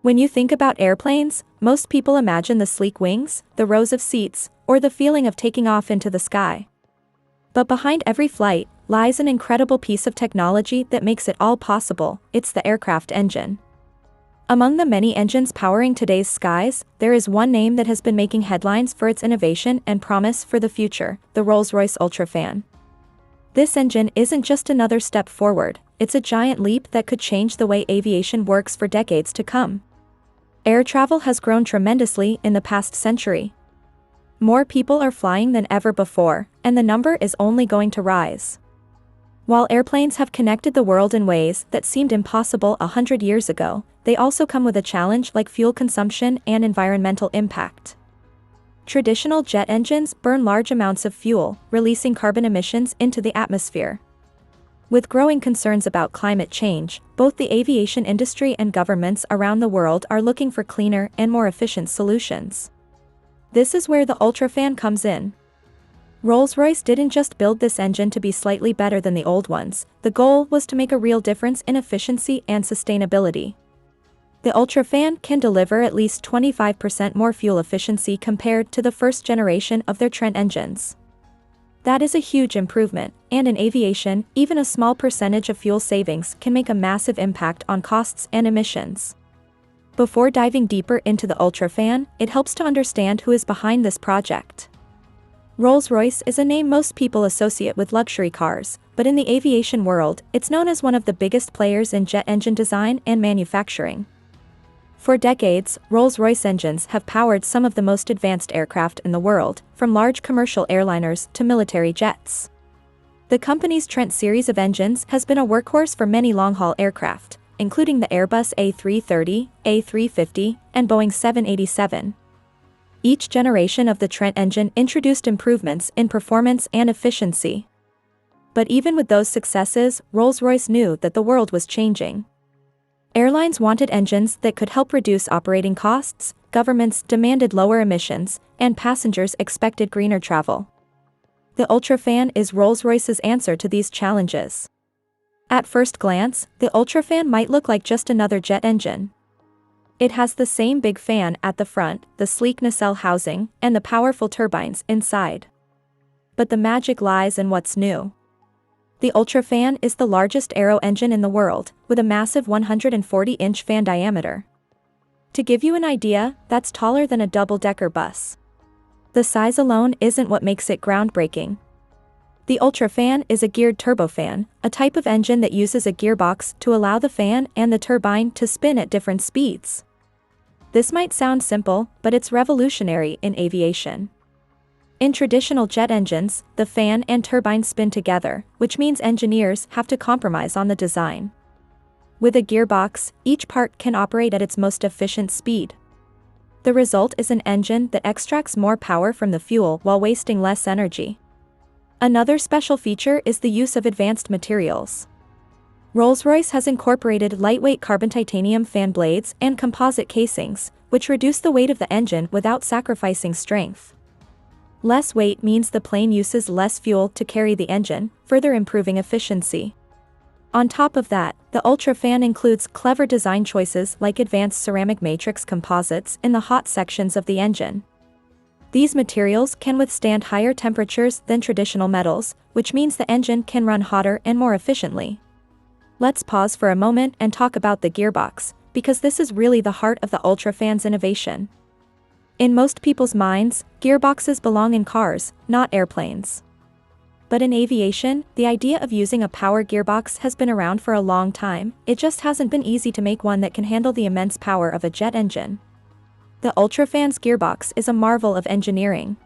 When you think about airplanes, most people imagine the sleek wings, the rows of seats, or the feeling of taking off into the sky. But behind every flight lies an incredible piece of technology that makes it all possible. It's the aircraft engine. Among the many engines powering today's skies, there is one name that has been making headlines for its innovation and promise for the future: the Rolls-Royce UltraFan. This engine isn't just another step forward, it's a giant leap that could change the way aviation works for decades to come. Air travel has grown tremendously in the past century. More people are flying than ever before, and the number is only going to rise. While airplanes have connected the world in ways that seemed impossible 100 years ago, they also come with a challenge like fuel consumption and environmental impact. Traditional jet engines burn large amounts of fuel, releasing carbon emissions into the atmosphere. With growing concerns about climate change, both the aviation industry and governments around the world are looking for cleaner and more efficient solutions. This is where the UltraFan comes in. Rolls-Royce didn't just build this engine to be slightly better than the old ones, the goal was to make a real difference in efficiency and sustainability. The UltraFan can deliver at least 25% more fuel efficiency compared to the first generation of their Trent engines. That is a huge improvement, and in aviation, even a small percentage of fuel savings can make a massive impact on costs and emissions. Before diving deeper into the UltraFan, it helps to understand who is behind this project. Rolls-Royce is a name most people associate with luxury cars, but in the aviation world, it's known as one of the biggest players in jet engine design and manufacturing. For decades, Rolls-Royce engines have powered some of the most advanced aircraft in the world, from large commercial airliners to military jets. The company's Trent series of engines has been a workhorse for many long-haul aircraft, including the Airbus A330, A350, and Boeing 787. Each generation of the Trent engine introduced improvements in performance and efficiency. But even with those successes, Rolls-Royce knew that the world was changing. Airlines wanted engines that could help reduce operating costs, governments demanded lower emissions, and passengers expected greener travel. The UltraFan is Rolls-Royce's answer to these challenges. At first glance, the UltraFan might look like just another jet engine. It has the same big fan at the front, the sleek nacelle housing, and the powerful turbines inside. But the magic lies in what's new. The UltraFan is the largest aero engine in the world, with a massive 140-inch fan diameter. To give you an idea, that's taller than a double-decker bus. The size alone isn't what makes it groundbreaking. The UltraFan is a geared turbofan, a type of engine that uses a gearbox to allow the fan and the turbine to spin at different speeds. This might sound simple, but it's revolutionary in aviation. In traditional jet engines, the fan and turbine spin together, which means engineers have to compromise on the design. With a gearbox, each part can operate at its most efficient speed. The result is an engine that extracts more power from the fuel while wasting less energy. Another special feature is the use of advanced materials. Rolls-Royce has incorporated lightweight carbon titanium fan blades and composite casings, which reduce the weight of the engine without sacrificing strength. Less weight means the plane uses less fuel to carry the engine, further improving efficiency. On top of that, the UltraFan includes clever design choices like advanced ceramic matrix composites in the hot sections of the engine. These materials can withstand higher temperatures than traditional metals, which means the engine can run hotter and more efficiently. Let's pause for a moment and talk about the gearbox, because this is really the heart of the UltraFan's innovation. In most people's minds, gearboxes belong in cars, not airplanes. But in aviation, the idea of using a power gearbox has been around for a long time, it just hasn't been easy to make one that can handle the immense power of a jet engine. The UltraFan's gearbox is a marvel of engineering.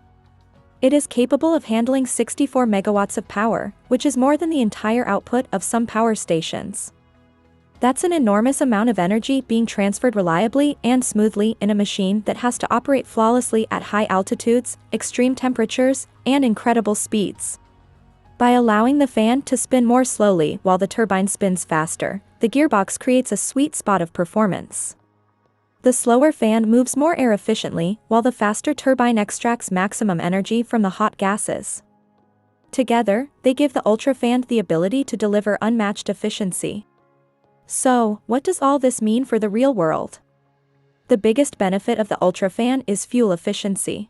It is capable of handling 64 megawatts of power, which is more than the entire output of some power stations. That's an enormous amount of energy being transferred reliably and smoothly in a machine that has to operate flawlessly at high altitudes, extreme temperatures, and incredible speeds. By allowing the fan to spin more slowly while the turbine spins faster, the gearbox creates a sweet spot of performance. The slower fan moves more air efficiently, while the faster turbine extracts maximum energy from the hot gases. Together, they give the UltraFan the ability to deliver unmatched efficiency. So, what does all this mean for the real world? The biggest benefit of the UltraFan is fuel efficiency.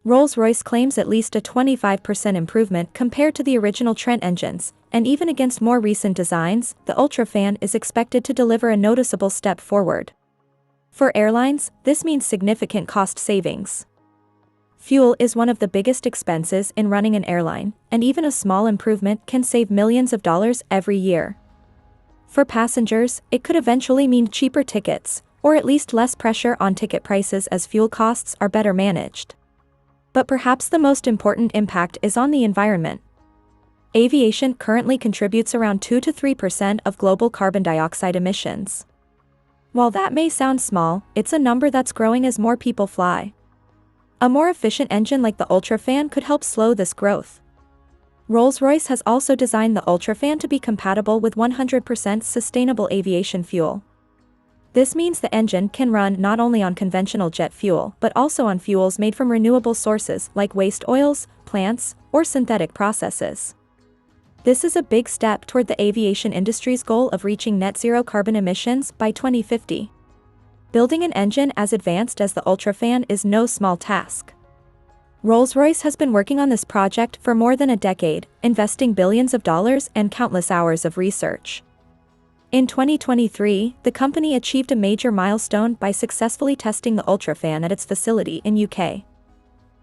Rolls-Royce claims at least a 25% improvement compared to the original Trent engines, and even against more recent designs, the UltraFan is expected to deliver a noticeable step forward. For airlines, this means significant cost savings. Fuel is one of the biggest expenses in running an airline, and even a small improvement can save millions of dollars every year. For passengers, it could eventually mean cheaper tickets, or at least less pressure on ticket prices as fuel costs are better managed. But perhaps the most important impact is on the environment. Aviation currently contributes around 2 to 3% of global carbon dioxide emissions. While that may sound small, it's a number that's growing as more people fly. A more efficient engine like the UltraFan could help slow this growth. Rolls-Royce has also designed the UltraFan to be compatible with 100% sustainable aviation fuel. This means the engine can run not only on conventional jet fuel but also on fuels made from renewable sources like waste oils, plants, or synthetic processes. This is a big step toward the aviation industry's goal of reaching net zero carbon emissions by 2050. Building an engine as advanced as the UltraFan is no small task. Rolls-Royce has been working on this project for more than a decade, investing billions of dollars and countless hours of research. In 2023, the company achieved a major milestone by successfully testing the UltraFan at its facility in UK.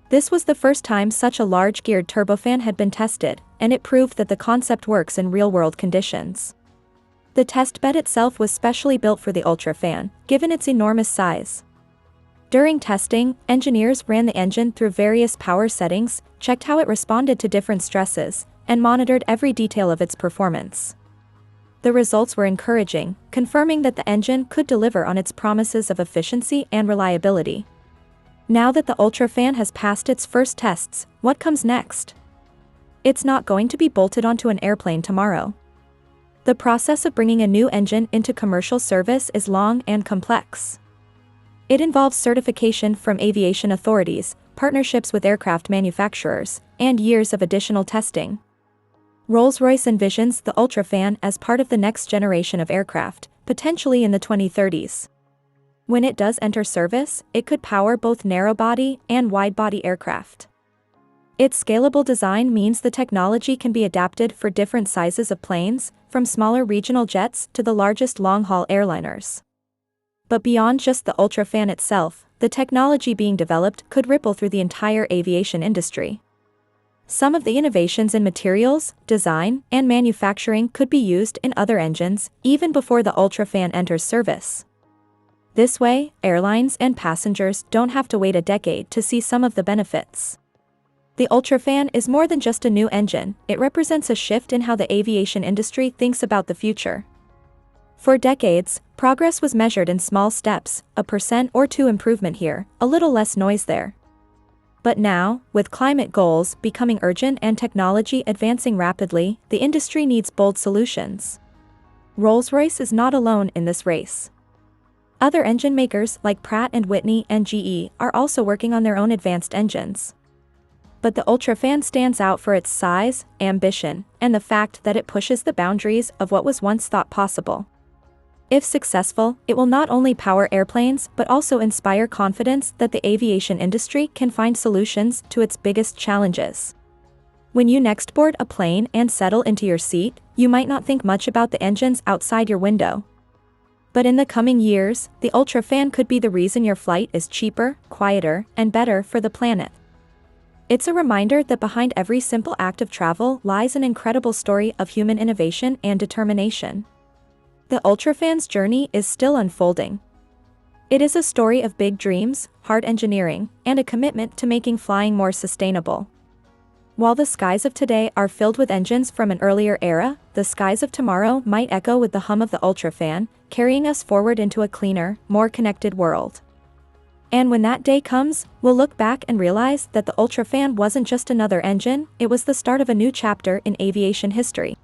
This was the first time such a large geared turbofan had been tested, and it proved that the concept works in real-world conditions. The test bed itself was specially built for the UltraFan, given its enormous size. During testing, engineers ran the engine through various power settings, checked how it responded to different stresses, and monitored every detail of its performance. The results were encouraging, confirming that the engine could deliver on its promises of efficiency and reliability. Now that the UltraFan has passed its first tests, what comes next? It's not going to be bolted onto an airplane tomorrow. The process of bringing a new engine into commercial service is long and complex. It involves certification from aviation authorities, partnerships with aircraft manufacturers, and years of additional testing. Rolls-Royce envisions the UltraFan as part of the next generation of aircraft, potentially in the 2030s. When it does enter service, it could power both narrow-body and wide-body aircraft. Its scalable design means the technology can be adapted for different sizes of planes, from smaller regional jets to the largest long-haul airliners. But beyond just the UltraFan itself, the technology being developed could ripple through the entire aviation industry. Some of the innovations in materials, design, and manufacturing could be used in other engines, even before the UltraFan enters service. This way, airlines and passengers don't have to wait a decade to see some of the benefits. The UltraFan is more than just a new engine, it represents a shift in how the aviation industry thinks about the future. For decades, progress was measured in small steps, a % or 2 improvement here, a little less noise there. But now, with climate goals becoming urgent and technology advancing rapidly, the industry needs bold solutions. Rolls-Royce is not alone in this race. Other engine makers like Pratt & Whitney and GE are also working on their own advanced engines. But the UltraFan stands out for its size, ambition, and the fact that it pushes the boundaries of what was once thought possible. If successful, it will not only power airplanes but also inspire confidence that the aviation industry can find solutions to its biggest challenges. When you next board a plane and settle into your seat, you might not think much about the engines outside your window. But in the coming years, the UltraFan could be the reason your flight is cheaper, quieter, and better for the planet. It's a reminder that behind every simple act of travel lies an incredible story of human innovation and determination. The UltraFan's journey is still unfolding. It is a story of big dreams, hard engineering, and a commitment to making flying more sustainable. While the skies of today are filled with engines from an earlier era, the skies of tomorrow might echo with the hum of the UltraFan, carrying us forward into a cleaner, more connected world. And when that day comes, we'll look back and realize that the UltraFan wasn't just another engine, it was the start of a new chapter in aviation history.